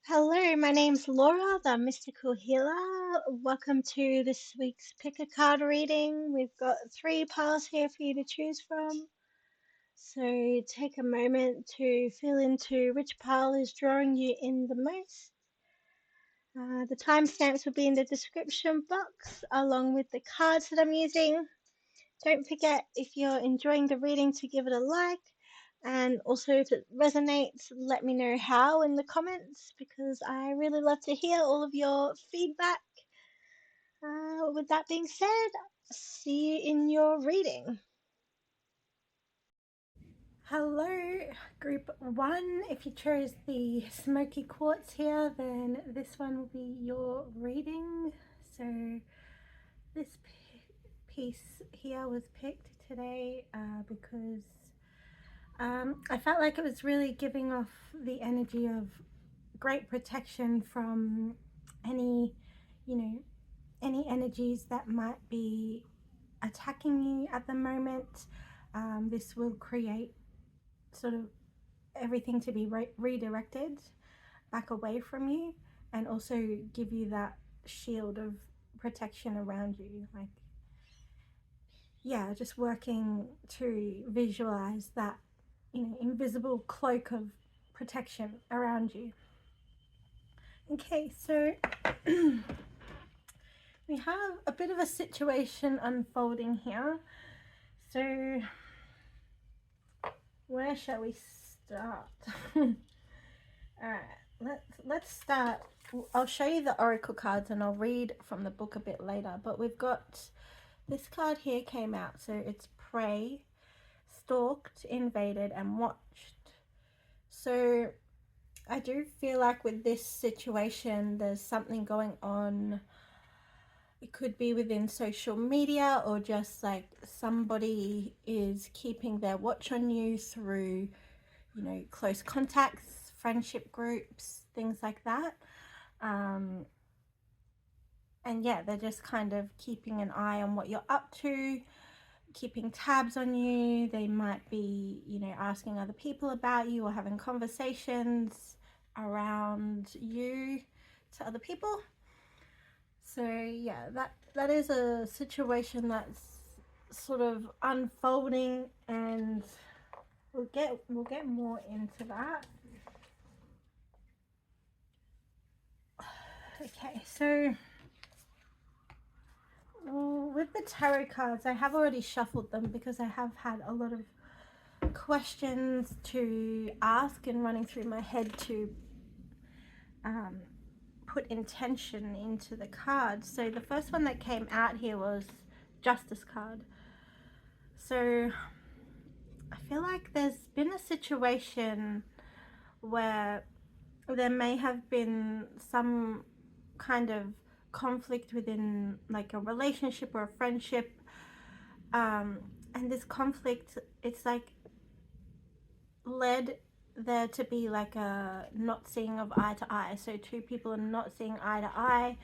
Hello, my name's Laura, the mystical healer. Welcome to this week's pick a card reading. We've got three piles here for you to choose from. So take a moment to feel into which pile is drawing you in the most. The timestamps will be in the description box along with the cards that I'm using. Don't forget, if you're enjoying the reading, to give it a like. And also, if it resonates, let me know how in the comments because I really love to hear all of your feedback. With that being said, see you in your reading. Hello, group one. If you chose the smoky quartz here, then this one will be your reading. So this piece here was picked today because I felt like it was really giving off the energy of great protection from any, any energies that might be attacking you at the moment. This will create sort of everything to be redirected back away from you and also give you that shield of protection around you. Like, yeah, just working to visualize that, invisible cloak of protection around you. Okay, so we have a bit of a situation unfolding here. So where shall we start? All right, let's start. I'll show you the oracle cards and I'll read from the book a bit later, but we've got this card here came out. So it's prey, stalked, invaded, and watched. So I do feel like with this situation, there's something going on. It could be within social media or just like somebody is keeping their watch on you through, close contacts, friendship groups, things like that. And yeah, they're just kind of keeping an eye on what you're up to, keeping tabs on you. They might be, asking other people about you or having conversations around you to other people. So yeah, that is a situation that's sort of unfolding, and we'll get more into that. Okay, so with the tarot cards, I have already shuffled them because I have had a lot of questions to ask and running through my head to put intention into the cards. So the first one that came out here was Justice card. So I feel like there's been a situation where there may have been some kind of conflict within like a relationship or a friendship, and this conflict, it's like led there to be like a not seeing of eye to eye. So two people are not seeing eye to eye,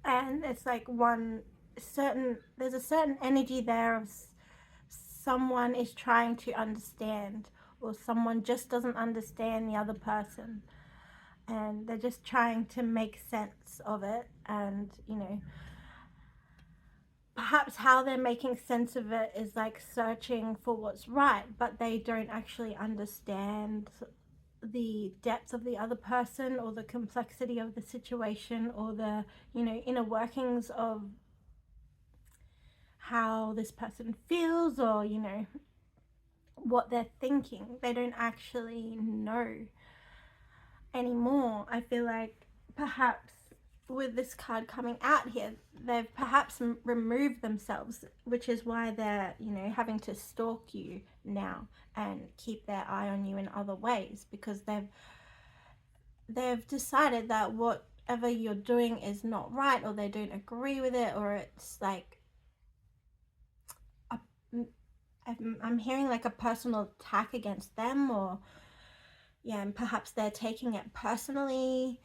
and it's like there's a certain energy there of someone is trying to understand, or someone just doesn't understand the other person, and they're just trying to make sense of it. And perhaps how they're making sense of it is like searching for what's right, but they don't actually understand the depth of the other person or the complexity of the situation or the inner workings of how this person feels, or what they're thinking. They don't actually know anymore. I feel like perhaps with this card coming out here, they've perhaps removed themselves, which is why they're having to stalk you now and keep their eye on you in other ways, because they've decided that whatever you're doing is not right, or they don't agree with it, or it's like I'm hearing like a personal attack against them, or yeah, and perhaps they're taking it personally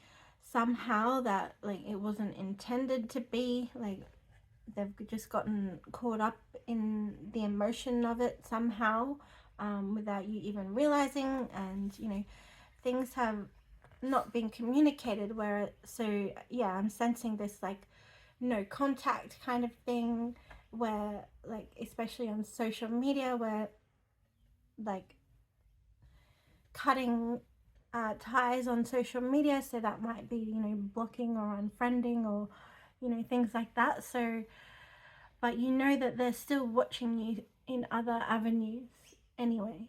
somehow, that like it wasn't intended to be, like they've just gotten caught up in the emotion of it somehow, without you even realizing. And things have not been communicated, where so yeah, I'm sensing this like no contact kind of thing, where like especially on social media, where like cutting ties on social media, so that might be, you know, blocking or unfriending or, you know, things like that. So but you know that they're still watching you in other avenues anyway.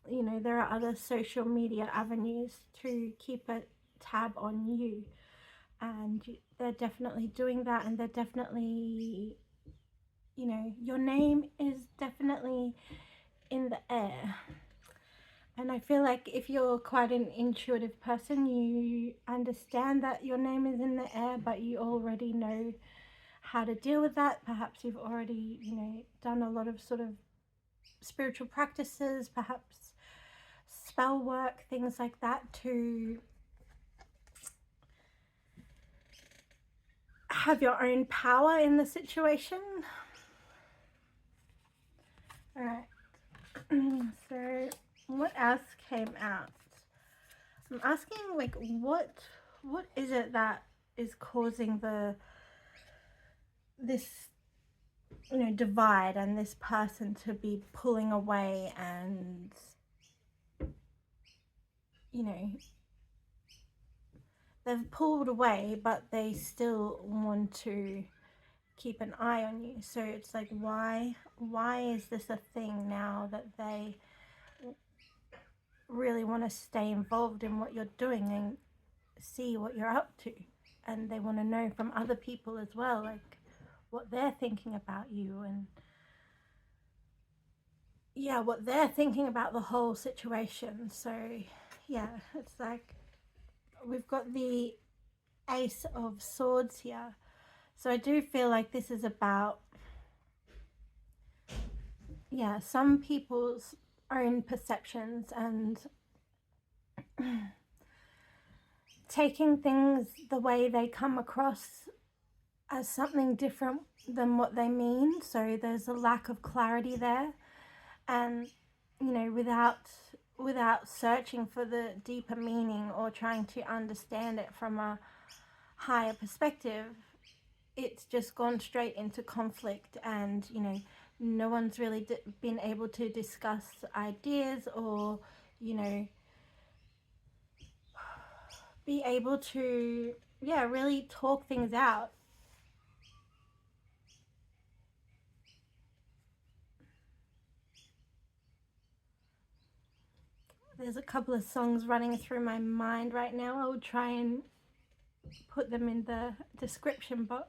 You know, there are other social media avenues to keep a tab on you, and they're definitely doing that, and they're definitely, you know, your name is definitely in the air. And I feel like if you're quite an intuitive person, you understand that your name is in the air, but you already know how to deal with that. Perhaps you've already, you know, done a lot of sort of spiritual practices, perhaps spell work, things like that, to have your own power in the situation. All right. So what else came out? I'm asking, like, what is it that is causing this, you know, divide, and this person to be pulling away, and, you know, they've pulled away but they still want to keep an eye on you. So it's like, why is this a thing now, that they really want to stay involved in what you're doing and see what you're up to, and they want to know from other people as well, like what they're thinking about you, and yeah, what they're thinking about the whole situation. So yeah, it's like we've got the Ace of Swords here. So I do feel like this is about, yeah, some people's own perceptions and taking things the way they come across as something different than what they mean. So there's a lack of clarity there, and, you know, without searching for the deeper meaning or trying to understand it from a higher perspective, it's just gone straight into conflict. And, you know, no one's really been able to discuss ideas, or, you know, be able to, yeah, really talk things out. There's a couple of songs running through my mind right now. I'll try and put them in the description box.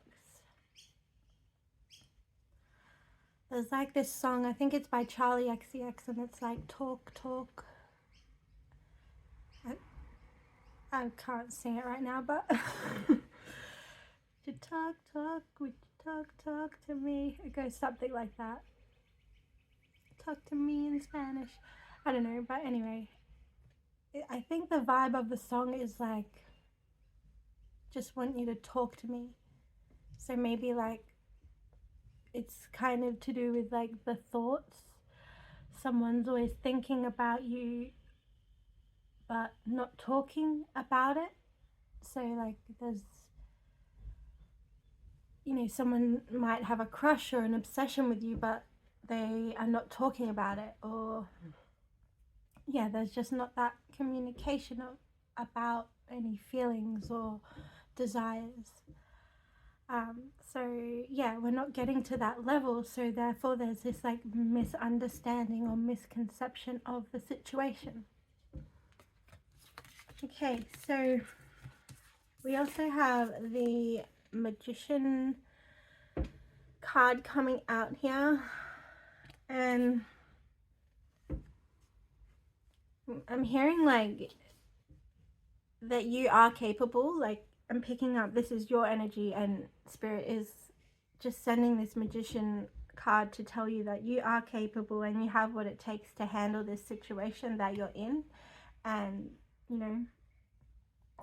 There's like this song, I think it's by Charlie XCX, and it's like, talk, talk. I can't sing it right now, but to talk, talk, would you talk, talk to me? It goes something like that. Talk to me in Spanish. I don't know, but anyway, I think the vibe of the song is like, just want you to talk to me. So maybe like it's kind of to do with like the thoughts. Someone's always thinking about you but not talking about it. So like there's, you know, someone might have a crush or an obsession with you, but they are not talking about it, or yeah, there's just not that communication about any feelings or desires. So yeah, we're not getting to that level, so therefore there's this like misunderstanding or misconception of the situation. Okay, so we also have the Magician card coming out here, and I'm hearing like that you are capable. Like I'm picking up, this is your energy, and Spirit is just sending this Magician card to tell you that you are capable and you have what it takes to handle this situation that you're in. And, you know,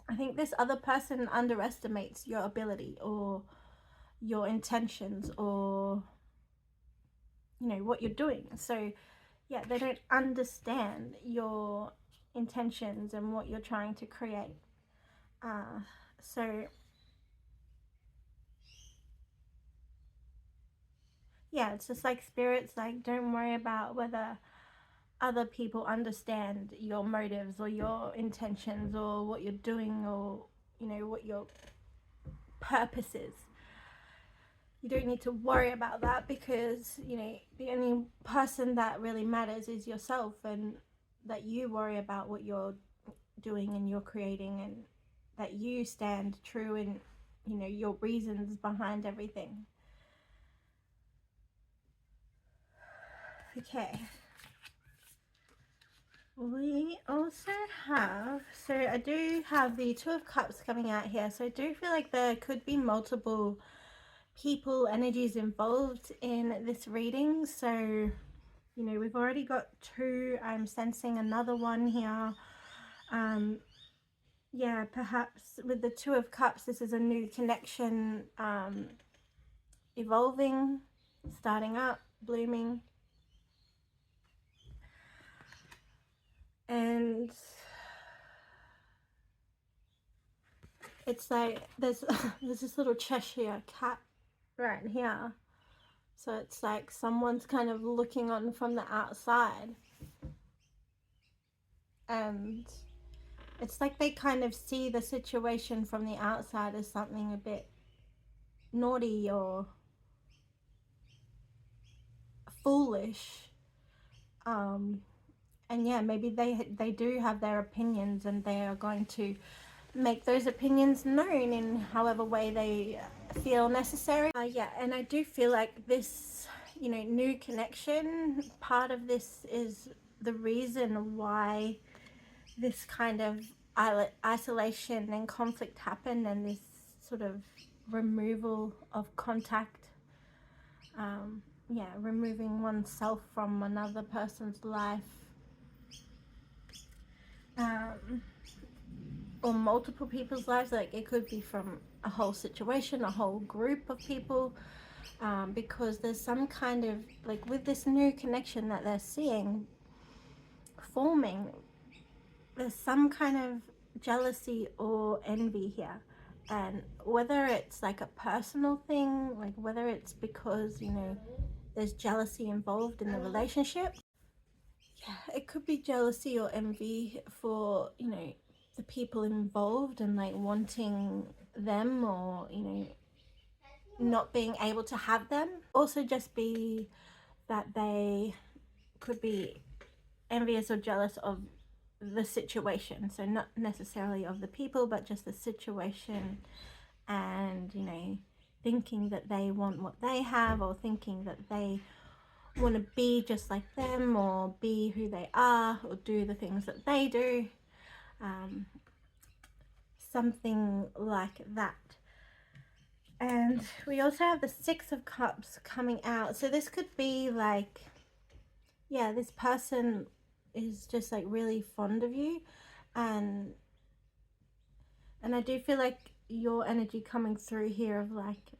I think this other person underestimates your ability or your intentions, or, you know, what you're doing. So yeah, they don't understand your intentions and what you're trying to create. So yeah, it's just like spirits, like, don't worry about whether other people understand your motives or your intentions or what you're doing, or you know, what your purpose is. You don't need to worry about that, because you know, the only person that really matters is yourself, and that you worry about what you're doing and you're creating, and that you stand true in, you know, your reasons behind everything. Okay, we also have, so I do have the Two of Cups coming out here, so I do feel like there could be multiple people energies involved in this reading. So you know, we've already got two. I'm sensing another one here. Yeah, perhaps with the Two of Cups, this is a new connection, evolving, starting up, blooming. And it's like there's this little Cheshire cat right here. So it's like someone's kind of looking on from the outside, and it's like they kind of see the situation from the outside as something a bit naughty or foolish. And yeah, maybe they do have their opinions, and they are going to make those opinions known in however way they feel necessary. Yeah, and I do feel like this, you know, new connection, part of this is the reason why this kind of isolation and conflict happened, and this sort of removal of contact. Yeah, removing oneself from another person's life. Or multiple people's lives, like it could be from a whole situation, a whole group of people, because there's some kind of, like, with this new connection that they're seeing forming, there's some kind of jealousy or envy here. And whether it's like a personal thing, like whether it's because, you know, there's jealousy involved in the relationship. Yeah, it could be jealousy or envy for, you know, the people involved, and like wanting them, or you know, not being able to have them. Also just be that they could be envious or jealous of the situation, so not necessarily of the people, but just the situation, and you know, thinking that they want what they have, or thinking that they want to be just like them, or be who they are, or do the things that they do. Something like that. And we also have the Six of Cups coming out. So this could be like, yeah, this person is just like really fond of you, and I do feel like your energy coming through here of like,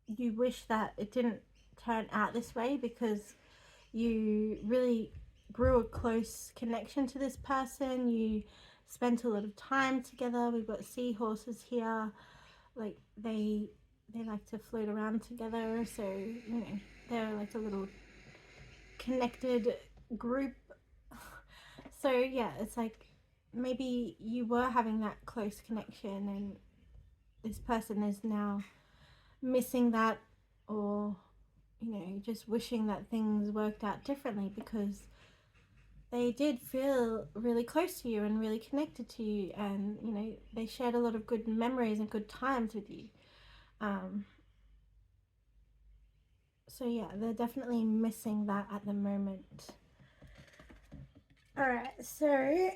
you wish that it didn't turn out this way, because you really grew a close connection to this person. You spent a lot of time together. We've got seahorses here, like they like to float around together, so you know, they're like a little connected group. So yeah, it's like maybe you were having that close connection, and this person is now missing that, or you know, just wishing that things worked out differently, because they did feel really close to you and really connected to you, and you know, they shared a lot of good memories and good times with you. So yeah, they're definitely missing that at the moment. Alright, so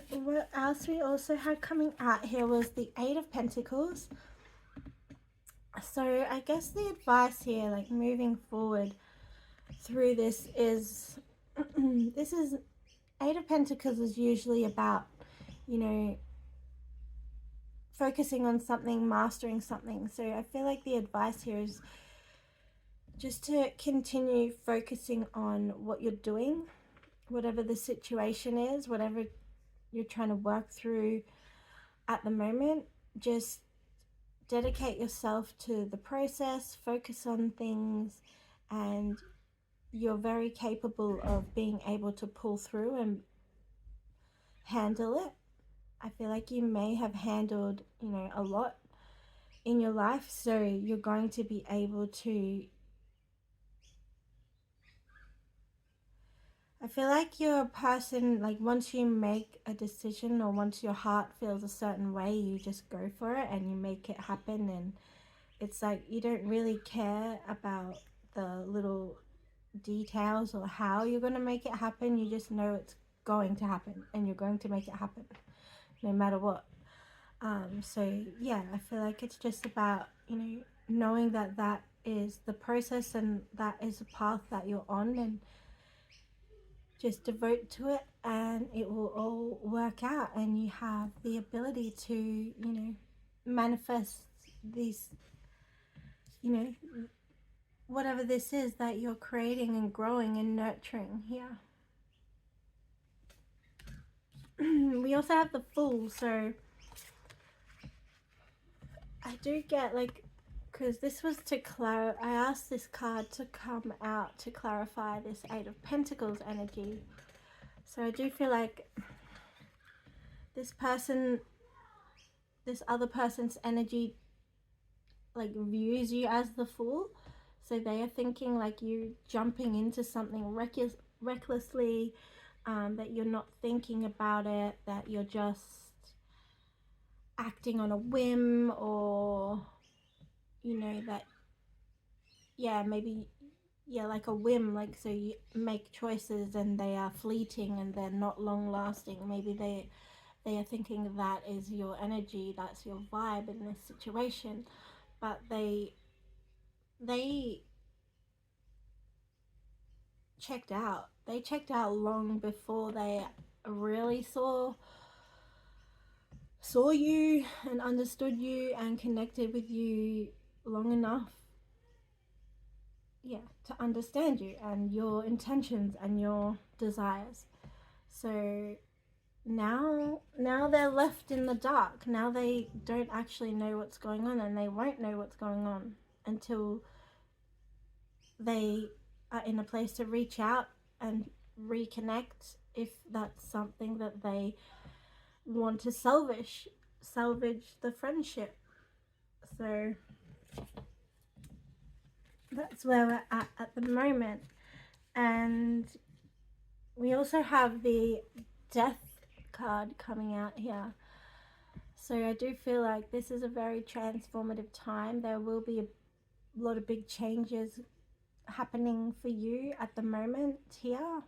what else we also had coming out here was the Eight of Pentacles. So I guess the advice here, like moving forward through this, is this is Eight of Pentacles is usually about, you know, focusing on something, mastering something. So I feel like the advice here is just to continue focusing on what you're doing, whatever the situation is, whatever you're trying to work through at the moment, just dedicate yourself to the process, focus on things, and you're very capable of being able to pull through and handle it. I feel like you may have handled, a lot in your life, so you're going to be able to. I feel like you're a person, like once you make a decision or once your heart feels a certain way, you just go for it and you make it happen. And it's like you don't really care about the little details or how you're going to make it happen. You just know it's going to happen and you're going to make it happen no matter what. So yeah, I feel like it's just about, knowing that that is the process and that is the path that you're on, and just devote to it and it will all work out, and you have the ability to, manifest these, whatever this is that you're creating and growing and nurturing here. We also have the Fool, so I do get like, because this was to I asked this card to come out to clarify this Eight of Pentacles energy. So I do feel like this other person's energy like views you as the Fool. So they are thinking like you jumping into something recklessly, that you're not thinking about it, that you're just acting on a whim, or that, yeah, maybe, yeah, like a whim, like, so you make choices and they are fleeting and they're not long lasting. Maybe they are thinking that is your energy, that's your vibe in this situation, but they checked out. They checked out long before they really saw you and understood you and connected with you long enough, yeah, to understand you and your intentions and your desires. So now they're left in the dark. Now they don't actually know what's going on, and they won't know what's going on until they are in a place to reach out and reconnect, if that's something that they want to salvage the friendship. So that's where we're at the moment. And we also have the Death card coming out here. So I do feel like this is a very transformative time. There will be a lot of big changes happening for you at the moment here.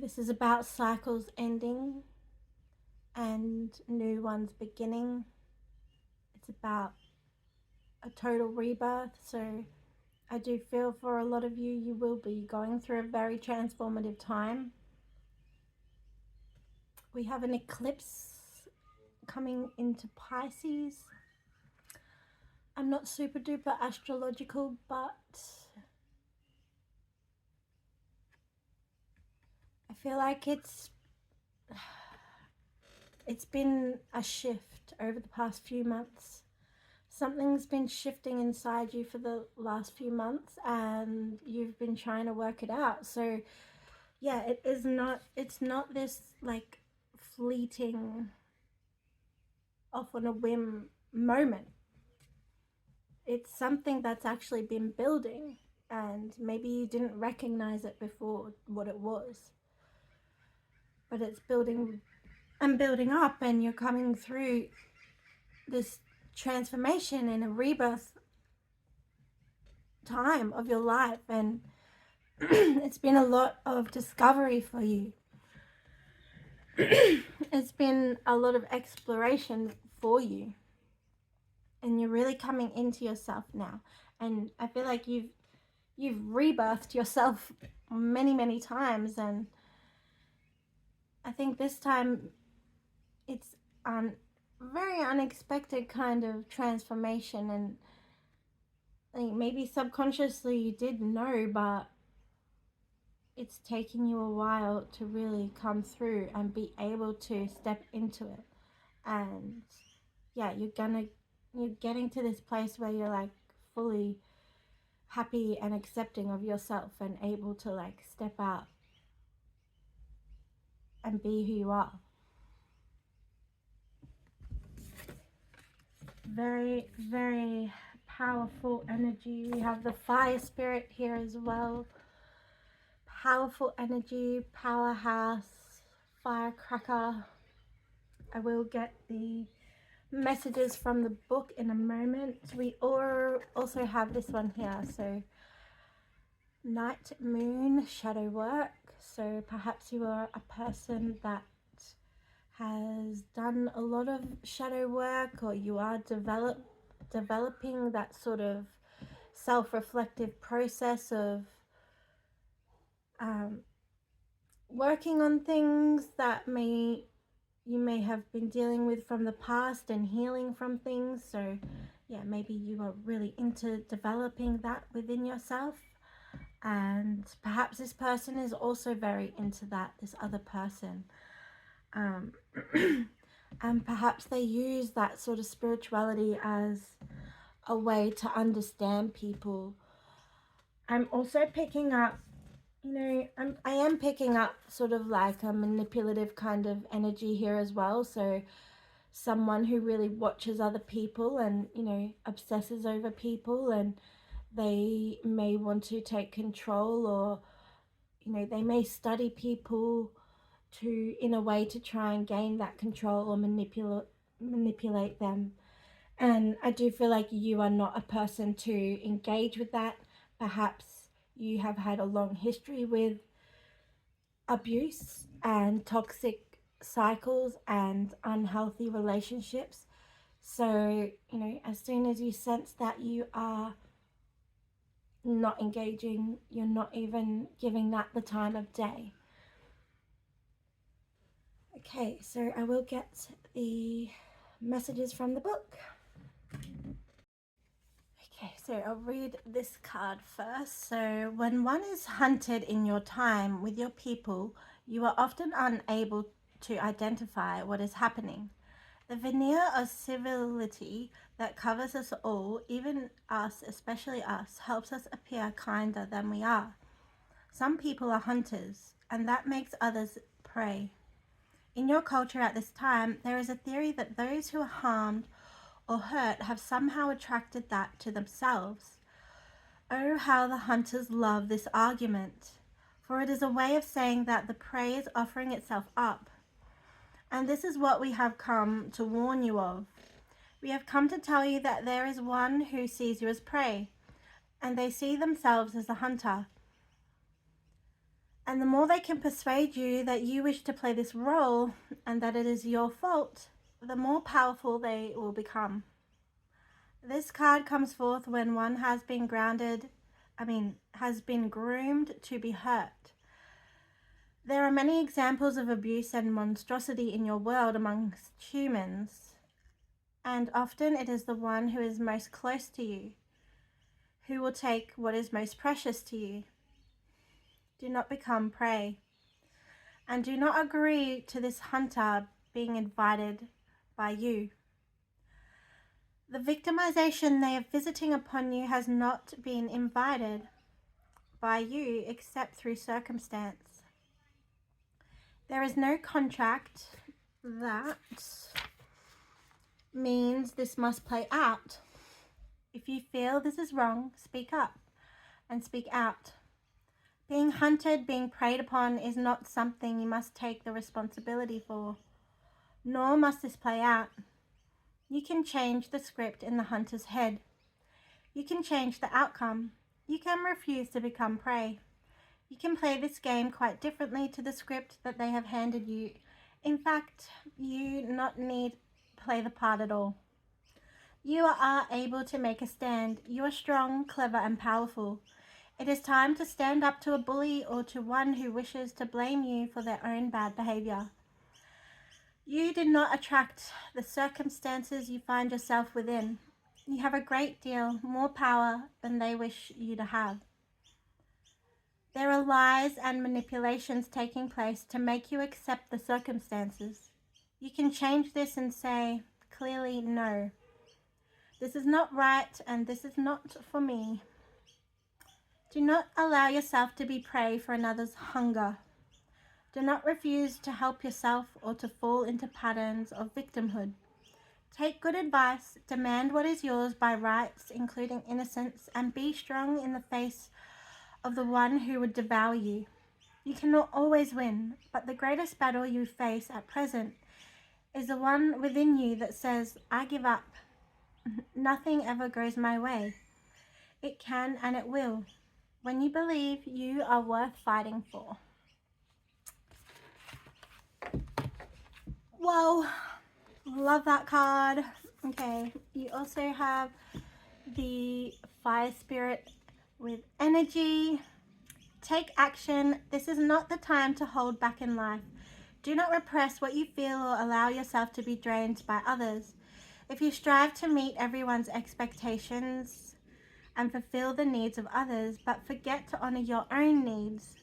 This is about cycles ending and new ones beginning. It's about a total rebirth. So I do feel for a lot of you, you will be going through a very transformative time. We have an eclipse coming into Pisces. I'm not super duper astrological, but I feel like it's been a shift over the past few months. Something's been shifting inside you for the last few months, and you've been trying to work it out. So yeah, it's not this like fleeting off on a whim moment. It's something that's actually been building, and maybe you didn't recognize it before what it was, but it's building and building up, and you're coming through this transformation and a rebirth time of your life, and it's been a lot of discovery for you. It's been a lot of exploration for you, and you're really coming into yourself now. And I feel like you've rebirthed yourself many times, and I think this time it's very unexpected kind of transformation. And I think maybe subconsciously you did know, but it's taking you a while to really come through and be able to step into it. And yeah, you're getting to this place where you're like fully happy and accepting of yourself and able to like step out and be who you are. Very, very powerful energy. We have the fire spirit here as well. Powerful energy, powerhouse, firecracker. I will get the messages from the book in a moment. We also have this one here. So night, moon, shadow work. So perhaps you are a person that has done a lot of shadow work, or you are developing that sort of self-reflective process of working on things that you may have been dealing with from the past and healing from things. So yeah, maybe you are really into developing that within yourself, and perhaps this person is also very into that, this other person. And perhaps they use that sort of spirituality as a way to understand people. I'm also picking up, I am picking up sort of like a manipulative kind of energy here as well. So someone who really watches other people and, obsesses over people, and they may want to take control, or, they may study people in a way to try and gain that control or manipulate them. And I do feel like you are not a person to engage with that. Perhaps you have had a long history with abuse and toxic cycles and unhealthy relationships. So, as soon as you sense that you are not engaging, you're not even giving that the time of day. Okay, so I will get the messages from the book. Okay, so I'll read this card first. So when one is hunted in your time with your people, you are often unable to identify what is happening. The veneer of civility that covers us all, even us, especially us, helps us appear kinder than we are. Some people are hunters, and that makes others prey. In your culture at this time, there is a theory that those who are harmed or hurt have somehow attracted that to themselves. Oh, how the hunters love this argument, for it is a way of saying that the prey is offering itself up. And this is what we have come to warn you of. We have come to tell you that there is one who sees you as prey, and they see themselves as the hunter. And the more they can persuade you that you wish to play this role and that it is your fault, the more powerful they will become. This card comes forth when one has been groomed to be hurt. There are many examples of abuse and monstrosity in your world amongst humans, and often it is the one who is most close to you who will take what is most precious to you. Do not become prey, and do not agree to this hunter being invited by you. The victimization they are visiting upon you has not been invited by you except through circumstance. There is no contract. That means this must play out. If you feel this is wrong, speak up and speak out. Being hunted, being preyed upon is not something you must take the responsibility for, nor must this play out. You can change the script in the hunter's head. You can change the outcome. You can refuse to become prey. You can play this game quite differently to the script that they have handed you. In fact, you not need play the part at all. You are able to make a stand. You are strong, clever, and powerful. It is time to stand up to a bully or to one who wishes to blame you for their own bad behavior. You did not attract the circumstances you find yourself within. You have a great deal more power than they wish you to have. There are lies and manipulations taking place to make you accept the circumstances. You can change this and say, clearly, no. This is not right and this is not for me. Do not allow yourself to be prey for another's hunger. Do not refuse to help yourself or to fall into patterns of victimhood. Take good advice, demand what is yours by rights, including innocence, and be strong in the face of the one who would devour you. You cannot always win, but the greatest battle you face at present is the one within you that says, I give up. Nothing ever goes my way. It can and it will, when you believe you are worth fighting for. Whoa, love that card. Okay, you also have the Fire Spirit with energy. Take action. This is not the time to hold back in life. Do not repress what you feel or allow yourself to be drained by others. If you strive to meet everyone's expectations and fulfill the needs of others, but forget to honor your own needs,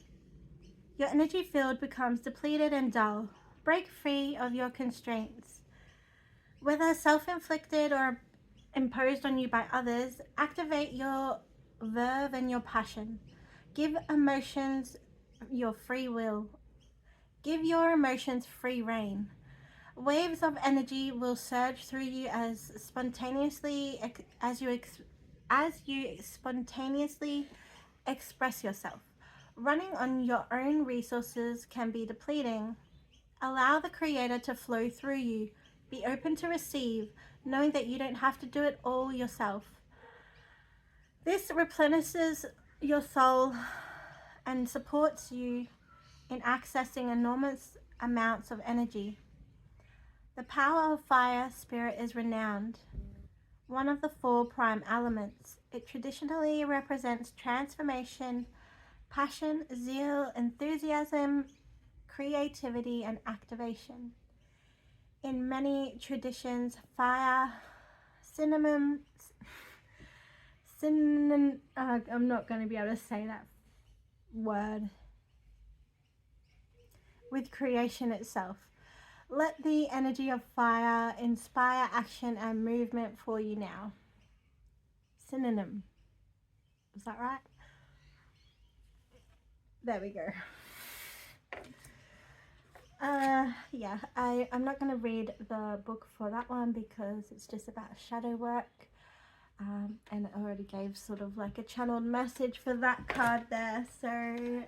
your energy field becomes depleted and dull. Break free of your constraints. Whether self-inflicted or imposed on you by others, activate your verve and your passion. Give emotions your free will. Give your emotions free rein. Waves of energy will surge through you as you spontaneously express yourself. Running on your own resources can be depleting. Allow the Creator to flow through you. Be open to receive, knowing that you don't have to do it all yourself. This replenishes your soul and supports you in accessing enormous amounts of energy. The power of fire spirit is renowned, one of the 4 prime elements. It traditionally represents transformation, passion, zeal, enthusiasm, creativity, and activation. In many traditions, fire, I'm not going to be able to say that word, with creation itself. Let the energy of fire inspire action and movement for you now. Synonym. Is that right? There we go. Yeah, I'm not going to read the book for that one because it's just about shadow work. And I already gave sort of like a channeled message for that card there. So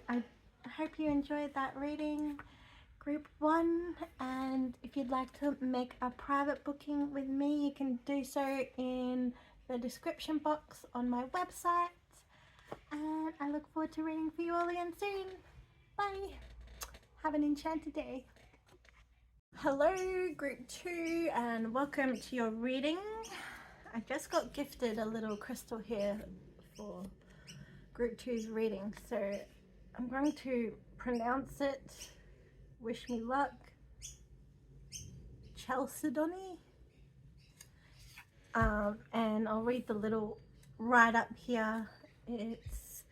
I hope you enjoyed that reading, Group 1. And if you'd like to make a private booking with me, you can do so in the description box on my website. And I look forward to reading for you all again soon. Bye. Have an enchanted day. Hello, Group 2, and welcome to your reading. I just got gifted a little crystal here for Group 2's reading, so I'm going to pronounce it. Wish me luck. Chalcedony. And I'll read the little write-up here. It's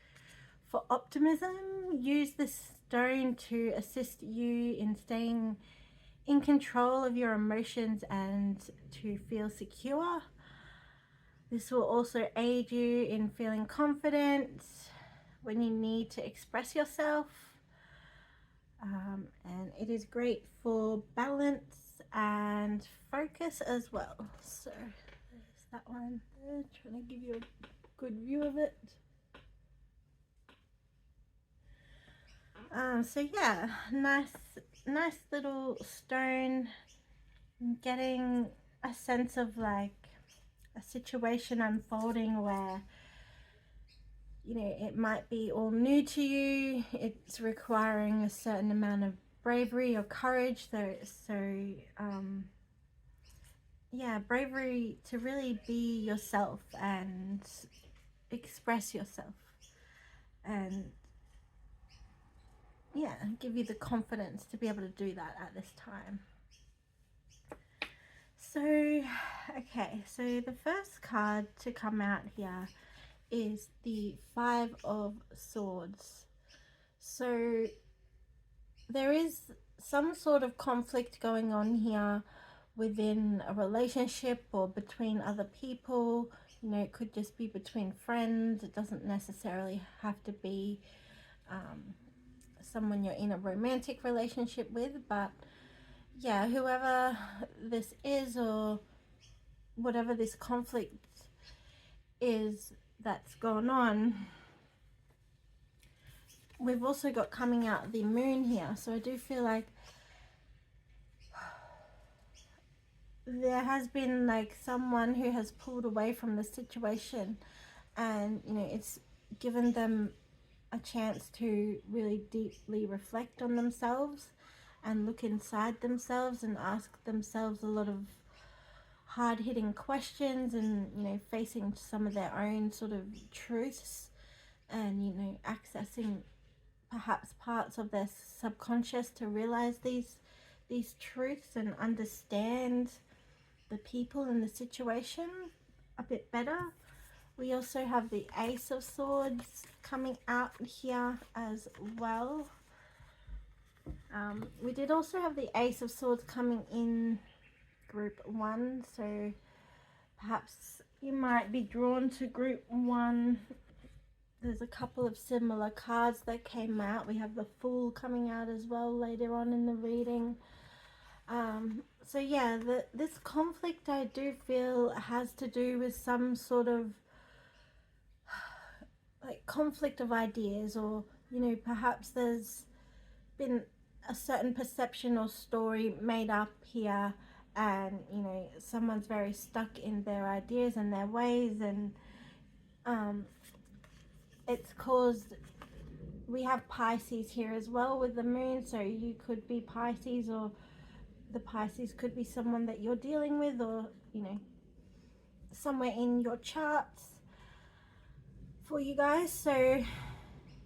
for optimism. Use this stone to assist you in staying in control of your emotions and to feel secure. This will also aid you in feeling confident when you need to express yourself. And it is great for balance and focus as well. So there's that one there, trying to give you a good view of it. So yeah, nice little stone. Getting a sense of like a situation unfolding where, you know, it might be all new to you. It's requiring a certain amount of bravery or courage. Yeah, bravery to really be yourself and express yourself, and yeah, give you the confidence to be able to do that at this time. So, okay, so the first card to come out here is the 5 of Swords. So there is some sort of conflict going on here within a relationship or between other people. You know, it could just be between friends. It doesn't necessarily have to be someone you're in a romantic relationship with, but yeah, whoever this is or whatever this conflict is that's going on, we've also got coming out the moon here. So I do feel like there has been like someone who has pulled away from the situation, and you know, it's given them a chance to really deeply reflect on themselves and look inside themselves and ask themselves a lot of hard-hitting questions, and you know, facing some of their own sort of truths, and you know, accessing perhaps parts of their subconscious to realize these truths and understand the people and the situation a bit better. We also have the Ace of Swords coming out here as well. We did also have the Ace of Swords coming in group 1, so perhaps you might be drawn to group 1. There's a couple of similar cards that came out. We have the Fool coming out as well later on in the reading. So yeah, this conflict, I do feel, has to do with some sort of like conflict of ideas, or you know, perhaps there's been a certain perception or story made up here, and you know, someone's very stuck in their ideas and their ways, and it's caused, we have Pisces here as well with the moon, so you could be Pisces, or the Pisces could be someone that you're dealing with, or you know, somewhere in your charts for you guys. So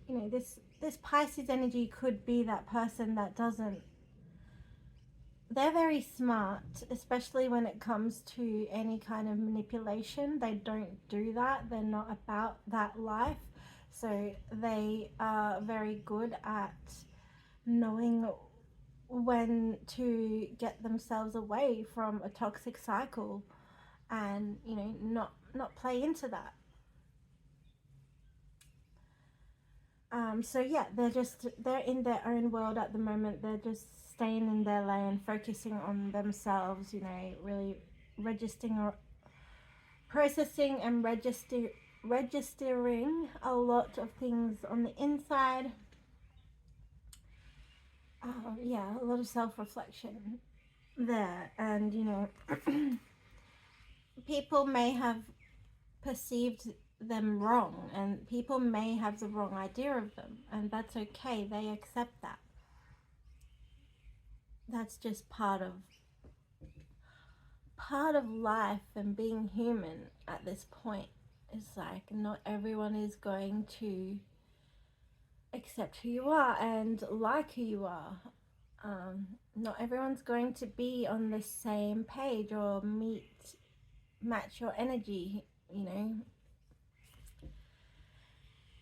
you know, this Pisces energy could be that person that doesn't, they're very smart, especially when it comes to any kind of manipulation. They don't do that. They're not about that life. So they are very good at knowing when to get themselves away from a toxic cycle, and you know, not play into that. So yeah, they're in their own world at the moment. They're just staying in their lane, focusing on themselves, you know, really registering or processing and registering a lot of things on the inside. Yeah, a lot of self-reflection there. And you know, people may have perceived them wrong, and people may have the wrong idea of them, and that's okay. They accept that. That's just part of life and being human at this point. It's like not everyone is going to accept who you are and like who you are. Not everyone's going to be on the same page or match your energy, you know.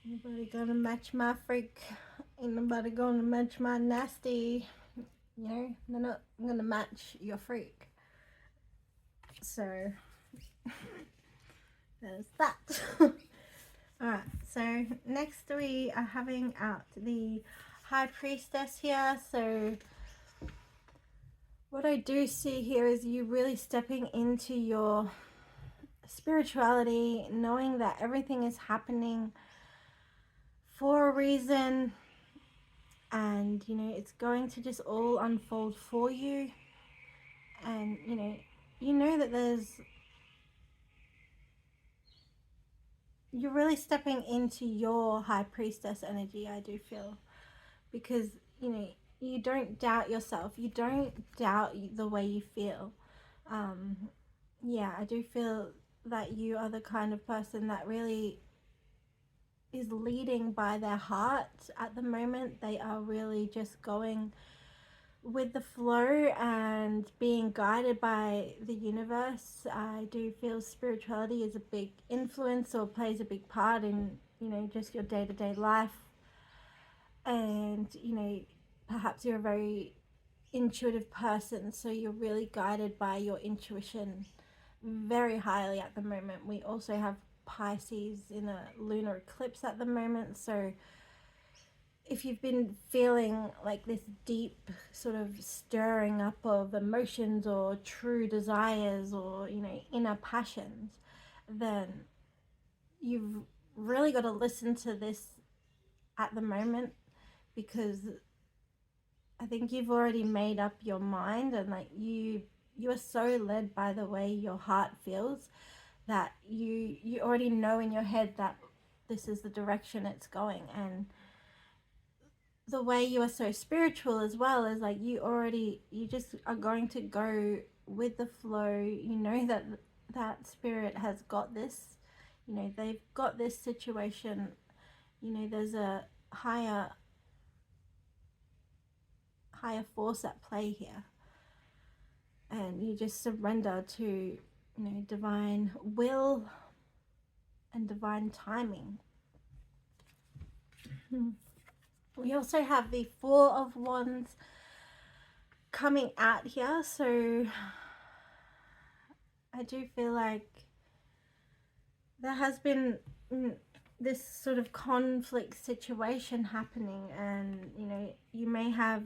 Nobody gonna match my freak. Ain't nobody gonna match my nasty. You know, they're not gonna match your freak. So there's that. Alright, so next we are having out the High Priestess here. So what I do see here is you really stepping into your spirituality, knowing that everything is happening for a reason, and you know, it's going to just all unfold for you. And you know that you're really stepping into your High Priestess energy, I do feel, because you know, you don't doubt yourself, you don't doubt the way you feel. Yeah, I do feel that you are the kind of person that really is leading by their heart at the moment. They are really just going with the flow and being guided by the universe. I do feel spirituality is a big influence or plays a big part in, you know, just your day-to-day life. And you know, perhaps you're a very intuitive person, so you're really guided by your intuition very highly at the moment. We also have Pisces in a lunar eclipse at the moment, so if you've been feeling like this deep sort of stirring up of emotions or true desires or, you know, inner passions, then you've really got to listen to this at the moment, because I think you've already made up your mind, and like you are so led by the way your heart feels that you already know in your head that this is the direction it's going. And the way you are so spiritual as well is like you just are going to go with the flow. You know that spirit has got this, you know, they've got this situation, you know, there's a higher force at play here, and you just surrender to, you know, divine will and divine timing. We also have the Four of Wands coming out here, so I do feel like there has been this sort of conflict situation happening, and you know, you may have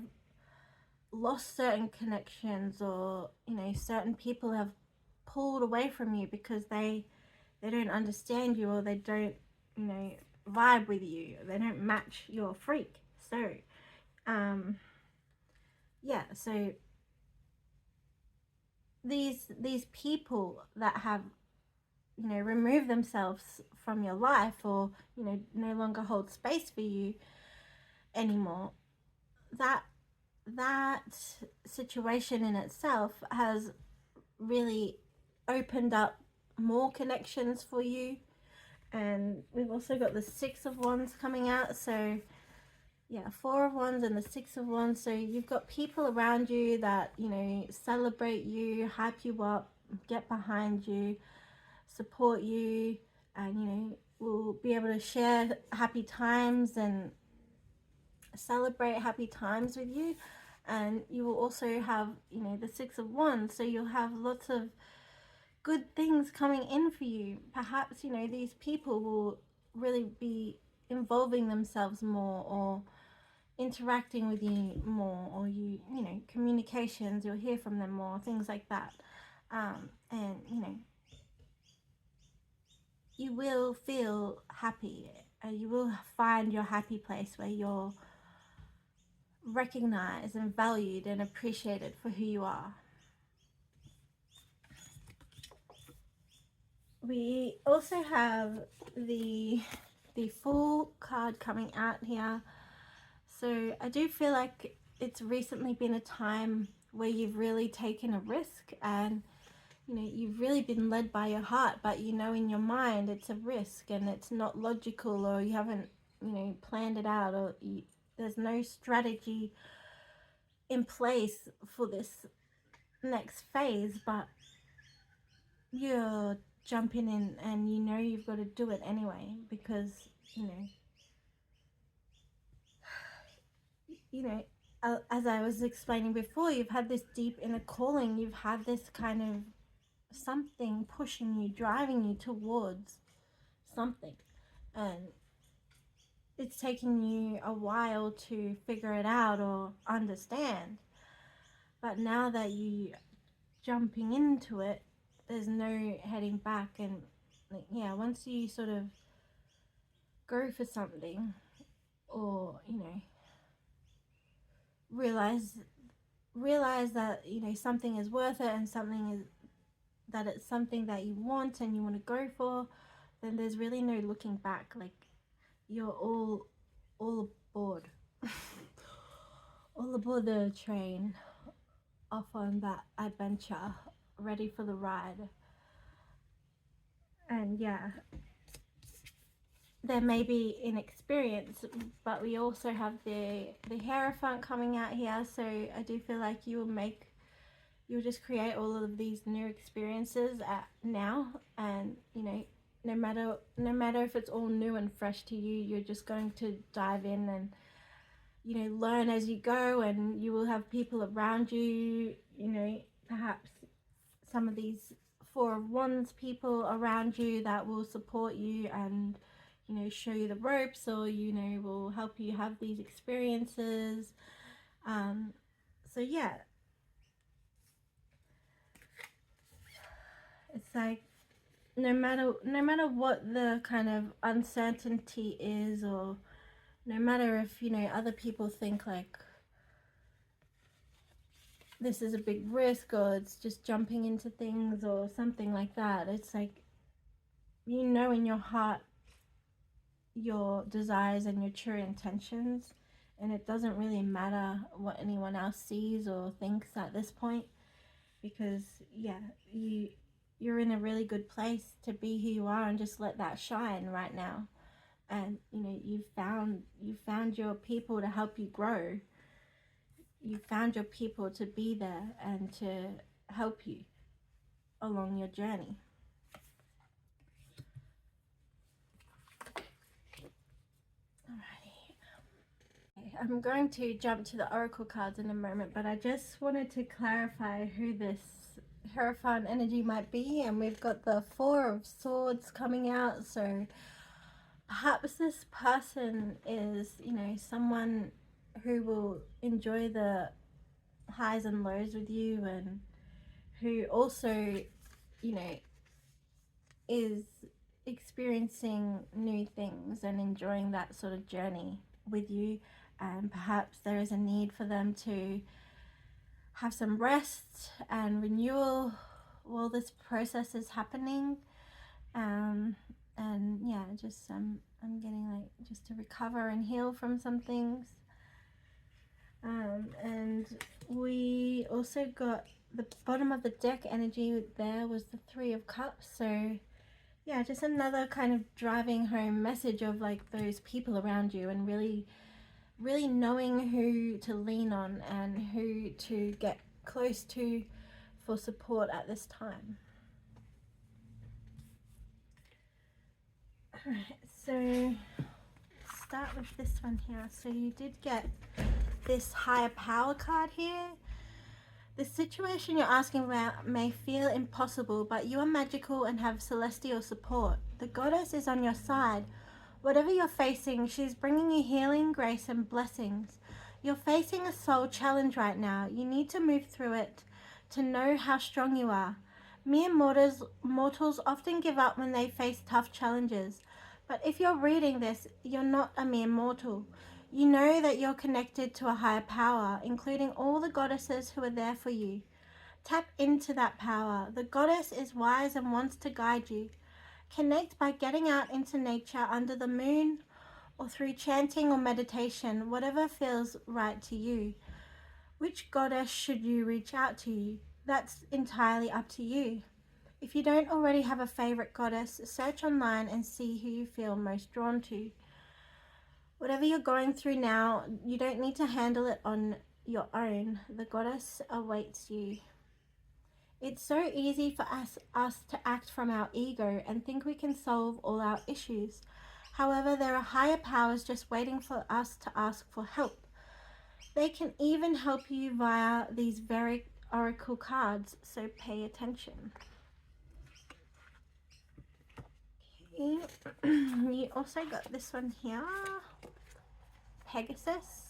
lost certain connections, or you know, certain people have pulled away from you because they don't understand you, or they don't, you know, vibe with you, they don't match your freak. So yeah, so these people that have, you know, removed themselves from your life, or you know, no longer hold space for you anymore, that situation in itself has really opened up more connections for you. And we've also got the Six of Wands coming out, so yeah, Four of Wands and the Six of Wands. So you've got people around you that, you know, celebrate you, hype you up, get behind you, support you, and you know, will be able to share happy times and celebrate happy times with you. And you will also have, you know, the Six of Wands, so you'll have lots of good things coming in for you. Perhaps, you know, these people will really be involving themselves more, or interacting with you more, or you know, communications, you'll hear from them more, things like that. And you know, you will feel happy, and you will find your happy place where you're recognized and valued and appreciated for who you are. We also have the Fool card coming out here. So I do feel like it's recently been a time where you've really taken a risk, and you know, you've really been led by your heart, but you know in your mind it's a risk and it's not logical, or you haven't, you know, planned it out, or there's no strategy in place for this next phase, but you're jumping in and you know you've got to do it anyway, because you know, as I was explaining before, you've had this deep inner calling, you've had this kind of something pushing you, driving you towards something, and it's taking you a while to figure it out or understand. But now that you jumping into it, there's no heading back. And like, yeah, once you sort of go for something, or you know, realize that, you know, something is worth it, and something is that it's something that you want and you want to go for, then there's really no looking back. Like, you're all aboard all aboard the train, off on that adventure, ready for the ride. And yeah, there may be inexperience, but we also have the Hierophant coming out here. So I do feel like you'll just create all of these new experiences now, and you know, no matter if it's all new and fresh to you, you're just going to dive in and you know, learn as you go, and you will have people around you, you know, perhaps some of these Four of Wands people around you that will support you and, you know, show you the ropes, or, you know, will help you have these experiences. So yeah, it's like no matter what the kind of uncertainty is, or no matter if, you know, other people think like this is a big risk, or it's just jumping into things or something like that, it's like, you know, in your heart your desires and your true intentions, and it doesn't really matter what anyone else sees or thinks at this point, because yeah, you're in a really good place to be who you are, and just let that shine right now. And you know, you found your people to help you grow. You found your people to be there and to help you along your journey. I'm going to jump to the oracle cards in a moment, but I just wanted to clarify who this Hierophant energy might be. And we've got the Four of Swords coming out, so perhaps this person is, you know, someone who will enjoy the highs and lows with you, and who also, you know, is experiencing new things and enjoying that sort of journey with you. And perhaps there is a need for them to have some rest and renewal while this process is happening. And yeah, just I'm getting like just to recover and heal from some things. And we also got the bottom of the deck energy there was the Three of Cups. So yeah, just another kind of driving home message of like those people around you, and really knowing who to lean on and who to get close to for support at this time. Alright, so start with this one here. So you did get this higher power card here. The situation you're asking about may feel impossible, but you are magical and have celestial support. The goddess is on your side. Whatever you're facing, she's bringing you healing, grace, and blessings. You're facing a soul challenge right now. You need to move through it to know how strong you are. Mere mortals often give up when they face tough challenges. But if you're reading this, you're not a mere mortal. You know that you're connected to a higher power, including all the goddesses who are there for you. Tap into that power. The goddess is wise and wants to guide you. Connect by getting out into nature under the moon, or through chanting or meditation, whatever feels right to you. Which goddess should you reach out to? That's entirely up to you. If you don't already have a favorite goddess, search online and see who you feel most drawn to. Whatever you're going through now, you don't need to handle it on your own. The goddess awaits you. It's so easy for us to act from our ego and think we can solve all our issues. However, there are higher powers just waiting for us to ask for help. They can even help you via these very oracle cards, so pay attention. Okay. You also got this one here, Pegasus.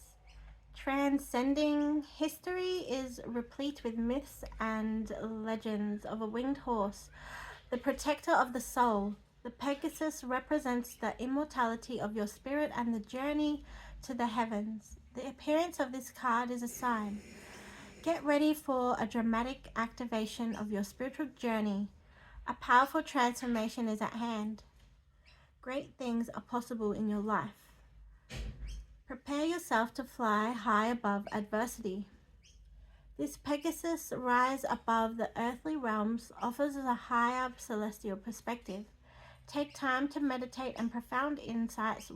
Transcending history is replete with myths and legends of a winged horse, the protector of the soul. The Pegasus represents the immortality of your spirit and the journey to the heavens. The appearance of this card is a sign. Get ready for a dramatic activation of your spiritual journey. A powerful transformation is at hand. Great things are possible in your life. Prepare yourself to fly high above adversity. This Pegasus rise above the earthly realms offers a higher celestial perspective. Take time to meditate, and profound insights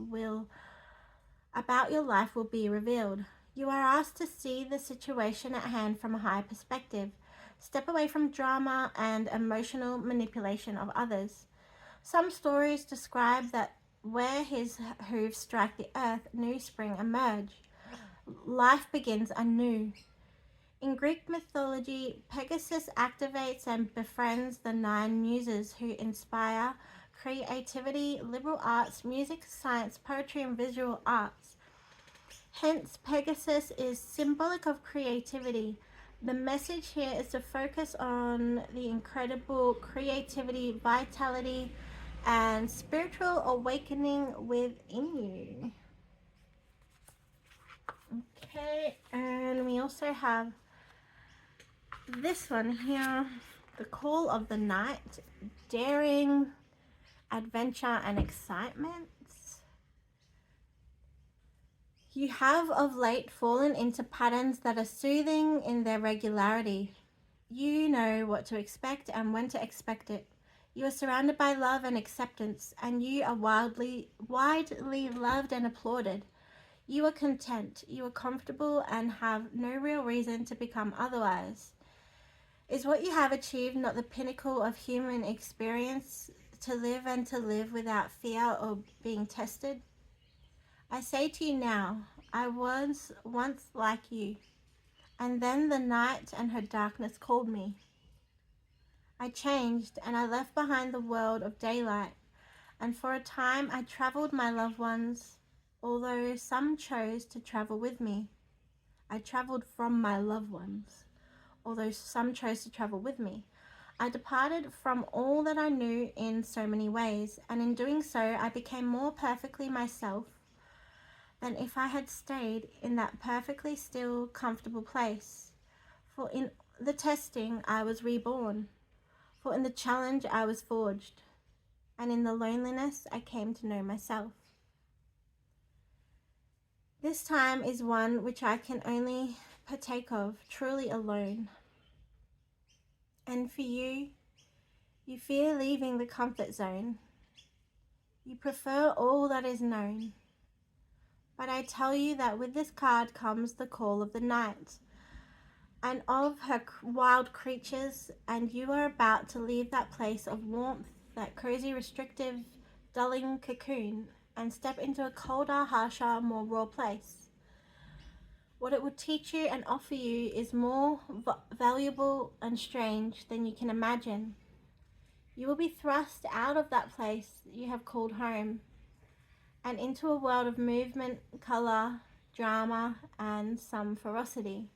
about your life will be revealed. You are asked to see the situation at hand from a higher perspective. Step away from drama and emotional manipulation of others. Some stories describe that where his hooves strike the earth, new spring emerge. life begins anew. In Greek mythology, Pegasus activates and befriends the 9 muses who inspire creativity, liberal arts, music, science, poetry, and visual arts. Hence, Pegasus is symbolic of creativity. The message here is to focus on the incredible creativity, vitality, and spiritual awakening within you. Okay, and we also have this one here, the call of the night, daring, adventure, and excitement. You have of late fallen into patterns that are soothing in their regularity. You know what to expect and when to expect it. You are surrounded by love and acceptance, and you are widely loved and applauded. You are content, you are comfortable, and have no real reason to become otherwise. Is what you have achieved not the pinnacle of human experience, to live and to live without fear or being tested? I say to you now, I was once like you, and then the night and her darkness called me. I changed, and I left behind the world of daylight, and for a time I traveled my loved ones, although some chose to travel with me. I traveled from my loved ones, although some chose to travel with me. I departed from all that I knew in so many ways, and in doing so I became more perfectly myself than if I had stayed in that perfectly still, comfortable place. For in the testing I was reborn, for in the challenge I was forged, and in the loneliness I came to know myself. This time is one which I can only partake of truly alone. And for you, you fear leaving the comfort zone. You prefer all that is known. But I tell you that with this card comes the call of the night and of her wild creatures, and you are about to leave that place of warmth, that cozy, restrictive, dulling cocoon, and step into a colder, harsher, more raw place. What it will teach you and offer you is more valuable and strange than you can imagine. You will be thrust out of that place you have called home and into a world of movement, colour, drama, and some ferocity.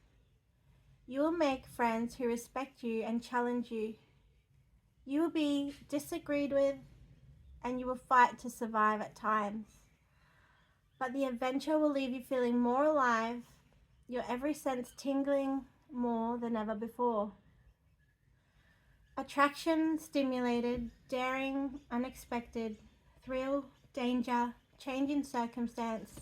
You will make friends who respect you and challenge you. You will be disagreed with, and you will fight to survive at times. But the adventure will leave you feeling more alive, your every sense tingling more than ever before. Attraction stimulated, daring, unexpected, thrill, danger, change in circumstance,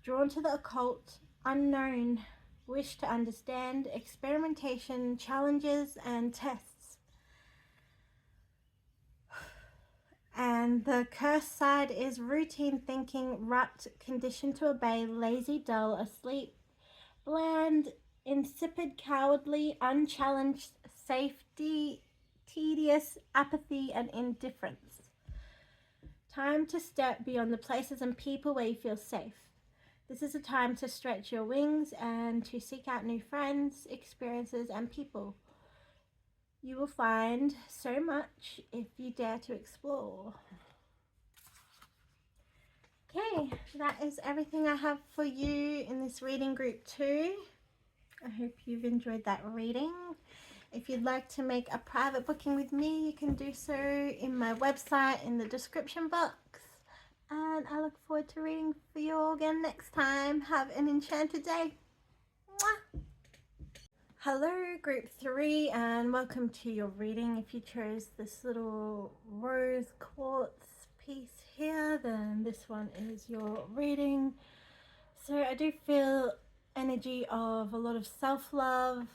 drawn to the occult, unknown, wish to understand, experimentation, challenges, and tests. And the cursed side is routine thinking, rut, conditioned to obey, lazy, dull, asleep, bland, insipid, cowardly, unchallenged, safety, tedious, apathy, and indifference. Time to step beyond the places and people where you feel safe. This is a time to stretch your wings and to seek out new friends, experiences, and people. You will find so much if you dare to explore. Okay, that is everything I have for you in this reading group 2. I hope you've enjoyed that reading. If you'd like to make a private booking with me, you can do so in my website in the description box. And I look forward to reading for you all again next time. Have an enchanted day. Mwah! Hello group 3, and welcome to your reading. If you chose this little rose quartz piece here, then this one is your reading. So I do feel energy of a lot of self-love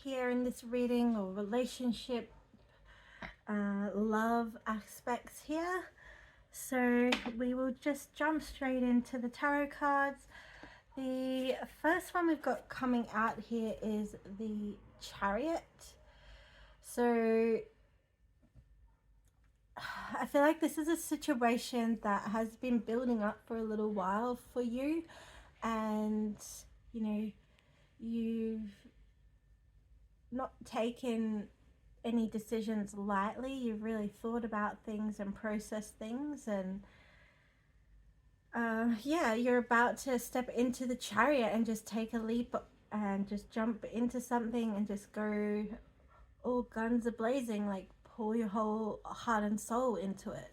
here in this reading, or relationship love aspects here. So we will just jump straight into the tarot cards. The first one we've got coming out here is the Chariot. So I feel like this is a situation that has been building up for a little while for you, and you know, you've not taken any decisions lightly. You've really thought about things and processed things, and yeah, you're about to step into the chariot and just take a leap and just jump into something and just go all guns a blazing, like pour your whole heart and soul into it.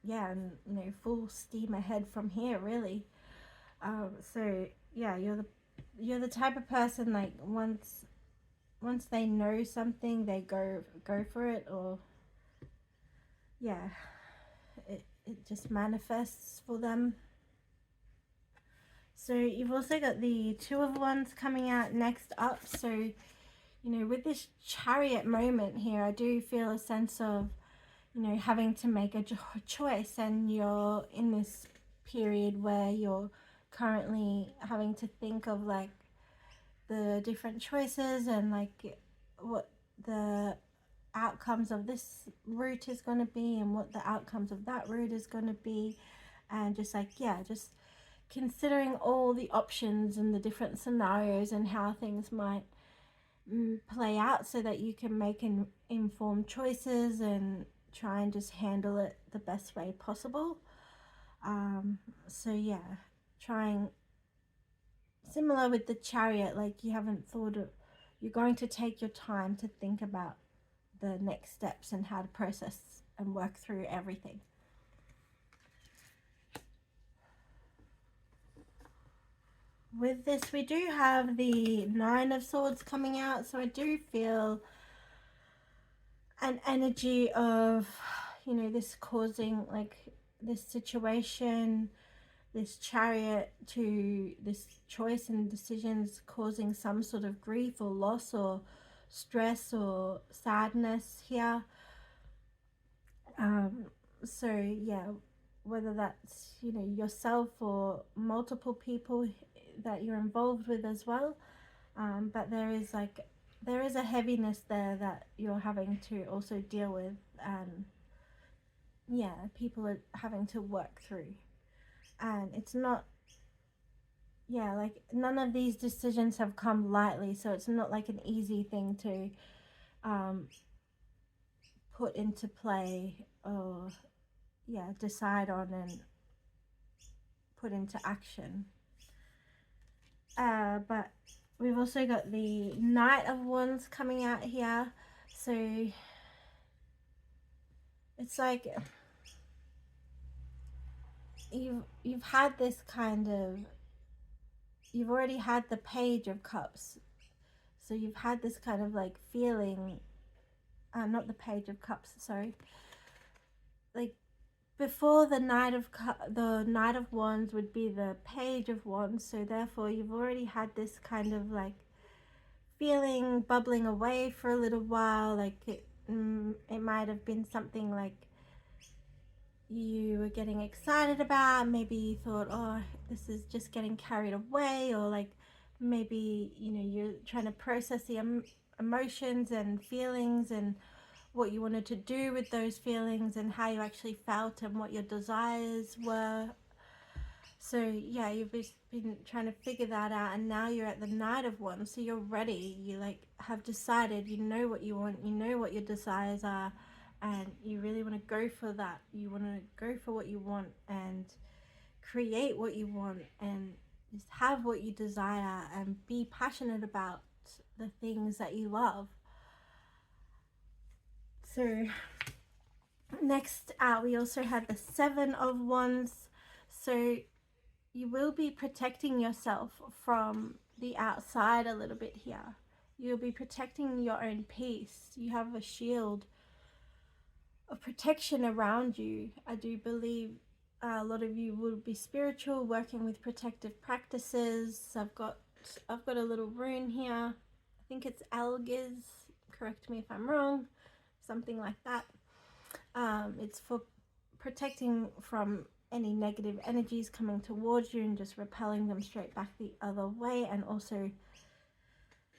Yeah, and you know, full steam ahead from here, really. So yeah, you're the type of person, like once they know something, they go for it, or yeah, it just manifests for them. So you've also got the Two of Wands coming out next up. So, you know, with this chariot moment here, I do feel a sense of, you know, having to make a choice, and you're in this period where you're currently having to think of like the different choices and like what the outcomes of this route is going to be and what the outcomes of that route is going to be, and just like, yeah, just considering all the options and the different scenarios and how things might play out, so that you can make informed choices and try and just handle it the best way possible. So yeah, trying, similar with the chariot, like you haven't thought of, you're going to take your time to think about the next steps and how to process and work through everything. With this, we do have the Nine of Swords coming out, so I do feel an energy of, you know, this causing, like, this situation, this chariot, to this choice and decisions causing some sort of grief or loss or stress or sadness here. So yeah, whether that's, you know, yourself or multiple people that you're involved with as well, but there is a heaviness there that you're having to also deal with, and yeah, people are having to work through, and it's not, yeah, like none of these decisions have come lightly, so it's not like an easy thing to put into play, or yeah, decide on and put into action. But we've also got the Knight of Wands coming out here, so it's like you've had this kind of, you've already had the Page of Cups, so you've had this kind of like feeling, not the Page of Cups, sorry, like before the Knight of Wands would be the Page of Wands, so therefore you've already had this kind of like feeling bubbling away for a little while, like it might have been something like you were getting excited about, maybe you thought, oh, this is just getting carried away, or like maybe, you know, you're trying to process the emotions and feelings and what you wanted to do with those feelings and how you actually felt and what your desires were. So yeah, you've been trying to figure that out, and now you're at the Knight of Wands, so you're ready. You like have decided, you know what you want, you know what your desires are, and you really want to go for that. You want to go for what you want and create what you want and just have what you desire and be passionate about the things that you love. So next out, we also have the Seven of Wands. So you will be protecting yourself from the outside a little bit here. You'll be protecting your own peace. You have a shield of protection around you. I do believe a lot of you will be spiritual, working with protective practices. I've got a little rune here. I think it's Algiz. Correct me if I'm wrong. Something like that. It's for protecting from any negative energies coming towards you and just repelling them straight back the other way, and also,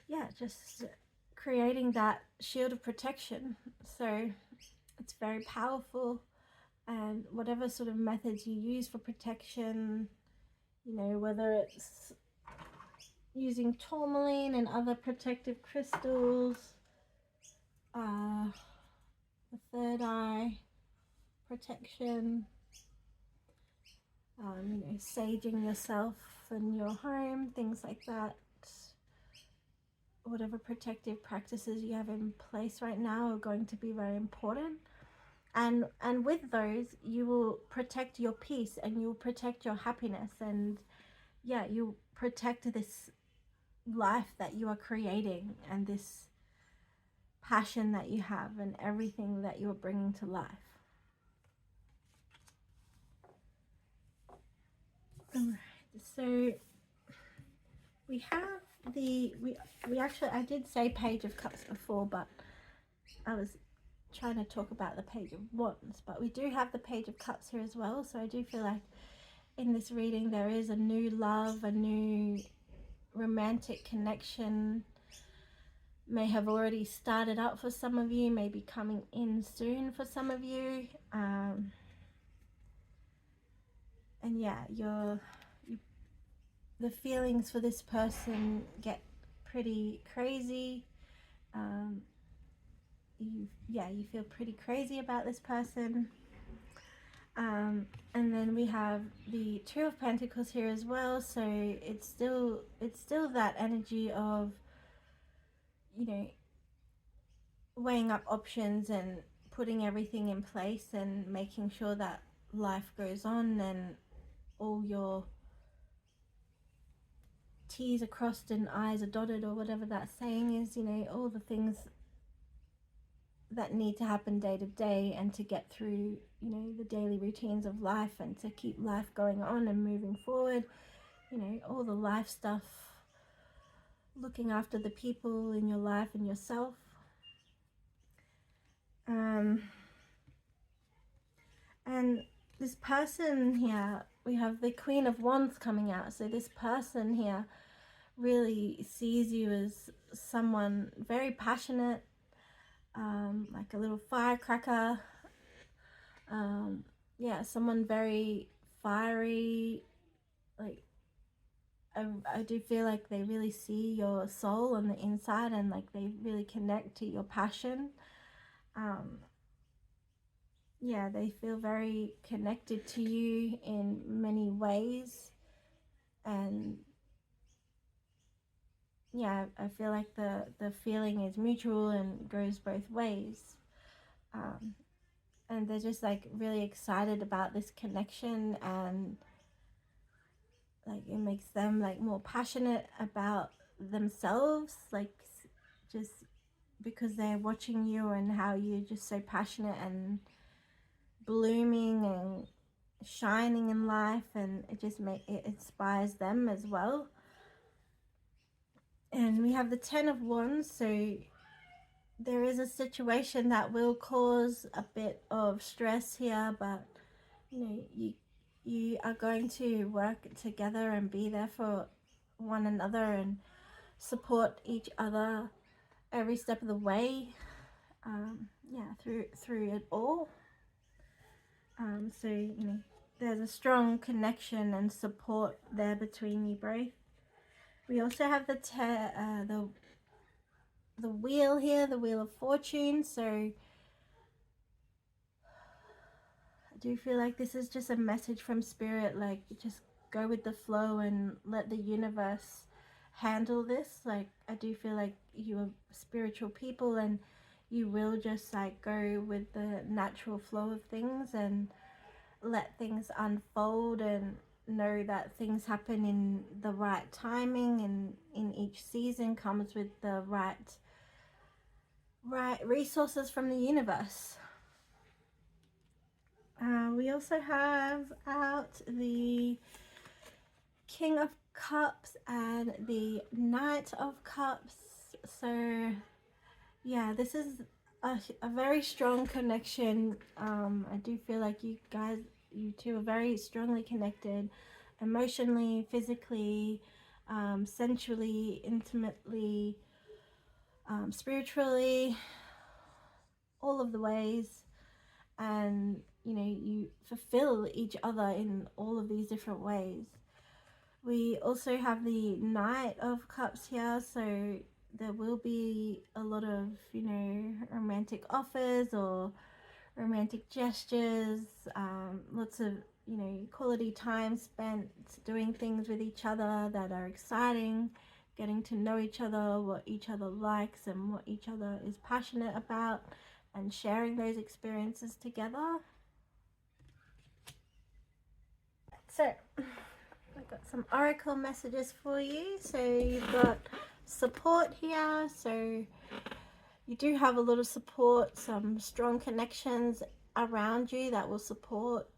yeah, just creating that shield of protection. So it's very powerful, and whatever sort of methods you use for protection, You know, whether it's using tourmaline and other protective crystals, the third eye protection, you know, saging yourself and your home, things like that. Whatever protective practices you have in place right now are going to be very important. And with those, you will protect your peace and you'll protect your happiness, and yeah, you protect this life that you are creating and this passion that you have and everything that you're bringing to life. All right, so we have we actually, I did say Page of Cups before, but I was trying to talk about the Page of Wands, but we do have the Page of Cups here as well. So I do feel like in this reading there is a new love, a new romantic connection may have already started up for some of you, may be coming in soon for some of you. And yeah, the feelings for this person get pretty crazy. You feel pretty crazy about this person. And then we have the Two of Pentacles here as well, so it's still that energy of, you know, weighing up options and putting everything in place and making sure that life goes on and all your T's are crossed and I's are dotted, or whatever that saying is, you know, all the things that need to happen day to day and to get through, you know, the daily routines of life and to keep life going on and moving forward, you know, all the life stuff, looking after the people in your life and yourself. And this person here, we have the Queen of Wands coming out. So this person here really sees you as someone very passionate, like a little firecracker. Yeah, someone very fiery. Like, I do feel like they really see your soul on the inside and like they really connect to your passion. Yeah, they feel very connected to you in many ways. And yeah, I feel like the feeling is mutual and goes both ways. And they're just like really excited about this connection, and like it makes them like more passionate about themselves, like just because they're watching you and how you're just so passionate and blooming and shining in life, and it inspires them as well. And we have the Ten of Wands, so there is a situation that will cause a bit of stress here, but you know, you are going to work together and be there for one another and support each other every step of the way. Yeah, through it all. So you know, there's a strong connection and support there between you both. We also have the wheel here, the Wheel of Fortune. So I do feel like this is just a message from Spirit, like just go with the flow and let the universe handle this. Like I do feel like you are spiritual people and you will just like go with the natural flow of things and let things unfold, and know that things happen in the right timing, and in each season comes with the right resources from the universe. We also have out the King of Cups and the Knight of Cups. So yeah, this is a very strong connection. I do feel like you two are very strongly connected emotionally, physically, sensually, intimately, spiritually, all of the ways. And you know, you fulfill each other in all of these different ways. We also have the Knight of Cups here, so there will be a lot of, you know, romantic offers or romantic gestures, lots of, you know, quality time spent doing things with each other that are exciting, getting to know each other, what each other likes and what each other is passionate about, and sharing those experiences together. So I've got some oracle messages for you. So you've got support here, so you do have a lot of support, some strong connections around you that will support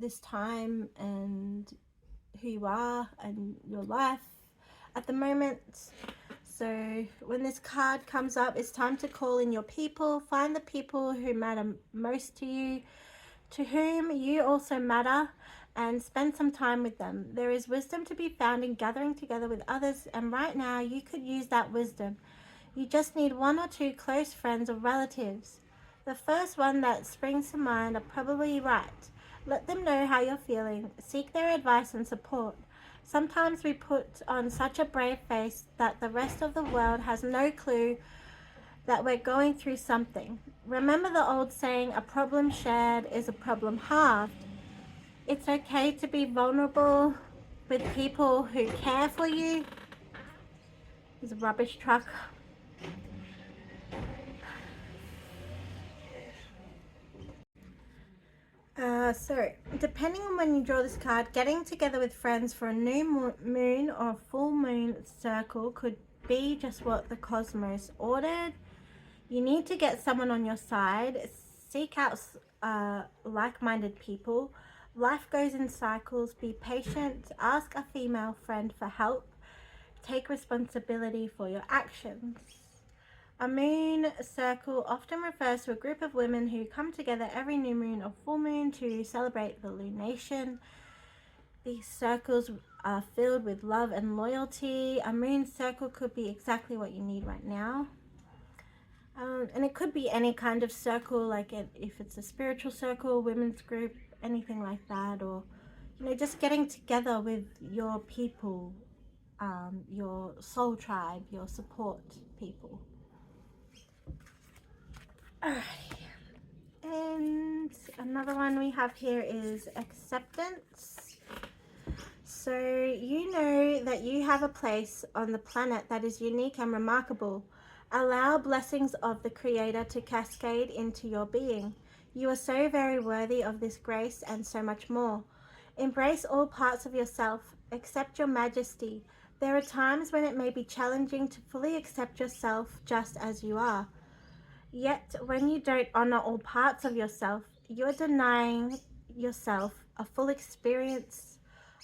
this time and who you are and your life at the moment. So when this card comes up, it's time to call in your people. Find the people who matter most to you, to whom you also matter, and spend some time with them. There is wisdom to be found in gathering together with others, and right now you could use that wisdom. You just need one or two close friends or relatives. The first one that springs to mind are probably right. Let them know how you're feeling. Seek their advice and support. Sometimes we put on such a brave face that the rest of the world has no clue that we're going through something. Remember the old saying, a problem shared is a problem halved. It's okay to be vulnerable with people who care for you. There's a rubbish truck. So, depending on when you draw this card, getting together with friends for a new moon or full moon circle could be just what the cosmos ordered. You need to get someone on your side. Seek out like-minded people. Life goes in cycles. Be patient. Ask a female friend for help. Take responsibility for your actions. A moon circle often refers to a group of women who come together every new moon or full moon to celebrate the lunation. These circles are filled with love and loyalty. A moon circle could be exactly what you need right now. And it could be any kind of circle, like if it's a spiritual circle, women's group, anything like that, or, you know, just getting together with your people, your soul tribe, your support people. Alrighty. And another one we have here is acceptance. So you know that you have a place on the planet that is unique and remarkable. Allow blessings of the Creator to cascade into your being. You are so very worthy of this grace and so much more. Embrace all parts of yourself. Accept your majesty. There are times when it may be challenging to fully accept yourself just as you are. Yet, when you don't honor all parts of yourself, you're denying yourself a full experience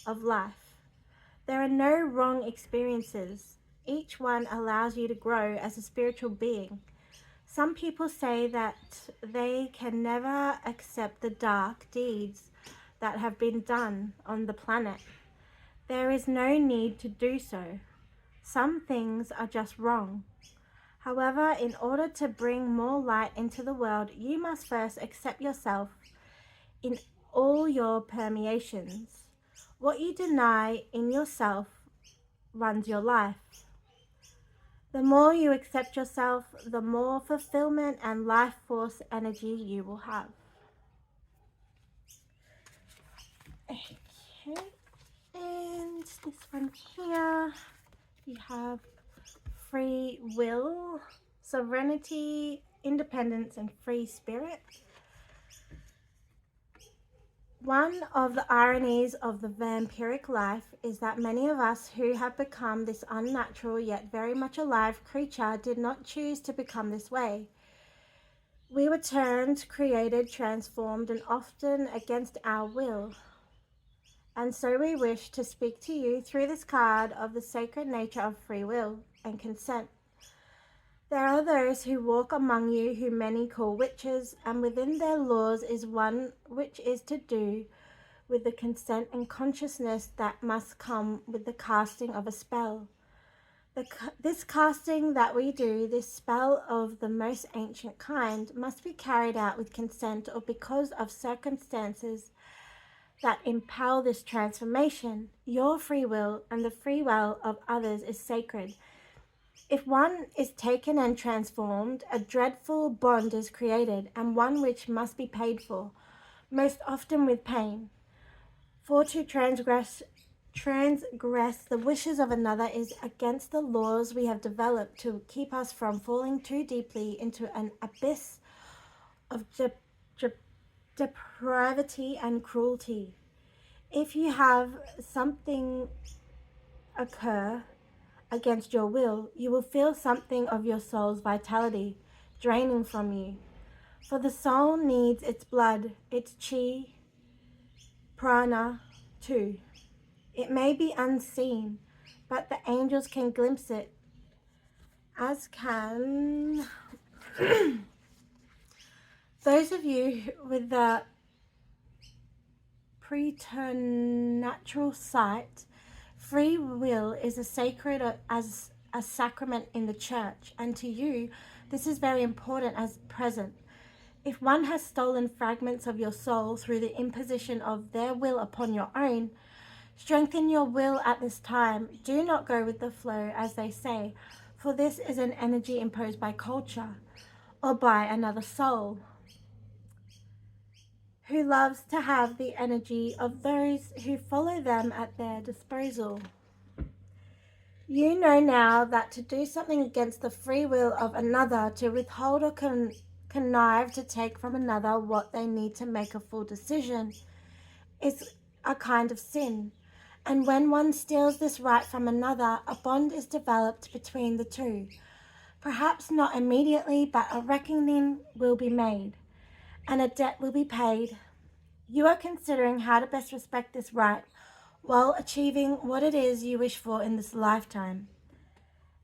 of life. There are no wrong experiences. Each one allows you to grow as a spiritual being. Some people say that they can never accept the dark deeds that have been done on the planet. There is no need to do so. Some things are just wrong. However, in order to bring more light into the world, you must first accept yourself in all your permeations. What you deny in yourself runs your life. The more you accept yourself, the more fulfillment and life force energy you will have. Okay, and this one here, you have free will, sovereignty, independence, and free spirit. One of the ironies of the vampiric life is that many of us who have become this unnatural yet very much alive creature did not choose to become this way. We were turned, created, transformed, and often against our will. And so we wish to speak to you through this card of the sacred nature of free will and consent. There are those who walk among you who many call witches, and within their laws is one which is to do with the consent and consciousness that must come with the casting of a spell. This casting that we do, this spell of the most ancient kind, must be carried out with consent or because of circumstances that impel this transformation. Your free will and the free will of others is sacred. If one is taken and transformed, a dreadful bond is created, and one which must be paid for, most often with pain. For to transgress the wishes of another is against the laws we have developed to keep us from falling too deeply into an abyss of depravity and cruelty. If you have something occur against your will, you will feel something of your soul's vitality draining from you. For the soul needs its blood, its chi, prana, too. It may be unseen, but the angels can glimpse it, as can those of you with the preternatural sight. Free will is as sacred as a sacrament in the church, and to you, this is very important as present. If one has stolen fragments of your soul through the imposition of their will upon your own, strengthen your will at this time. Do not go with the flow, as they say, for this is an energy imposed by culture or by another soul who loves to have the energy of those who follow them at their disposal. You know now that to do something against the free will of another, to withhold or connive to take from another what they need to make a full decision, is a kind of sin. And when one steals this right from another, a bond is developed between the two. Perhaps not immediately, but a reckoning will be made, and a debt will be paid. You are considering how to best respect this right while achieving what it is you wish for in this lifetime.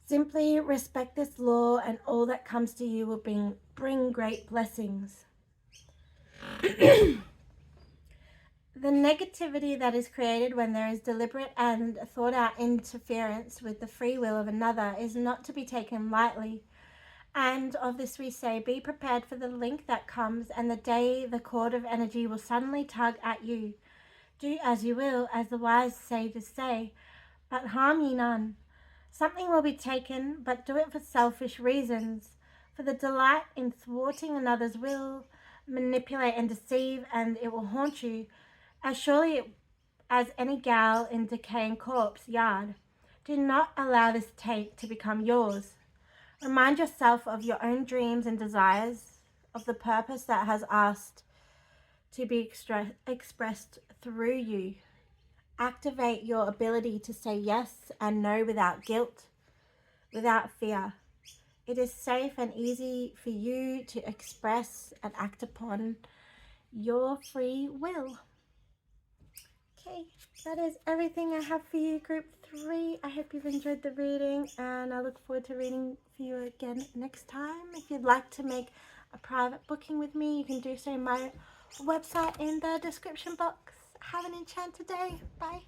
Simply respect this law, and all that comes to you will bring great blessings. The negativity that is created when there is deliberate and thought out interference with the free will of another is not to be taken lightly. And of this we say, be prepared for the link that comes, and the day the cord of energy will suddenly tug at you. Do as you will, as the wise sages say, but harm ye none. Something will be taken, but do it for selfish reasons. For the delight in thwarting another's will, manipulate and deceive, and it will haunt you, as surely as any gal in decaying corpse yard. Do not allow this taint to become yours. Remind yourself of your own dreams and desires, of the purpose that has asked to be expressed through you. Activate your ability to say yes and no without guilt, without fear. It is safe and easy for you to express and act upon your free will. Okay, that is everything I have for you, Group 3. I hope you've enjoyed the reading, and I look forward to reading for you again next time. If you'd like to make a private booking with me, you can do so in my website in the description box. Have an enchanted day. Bye.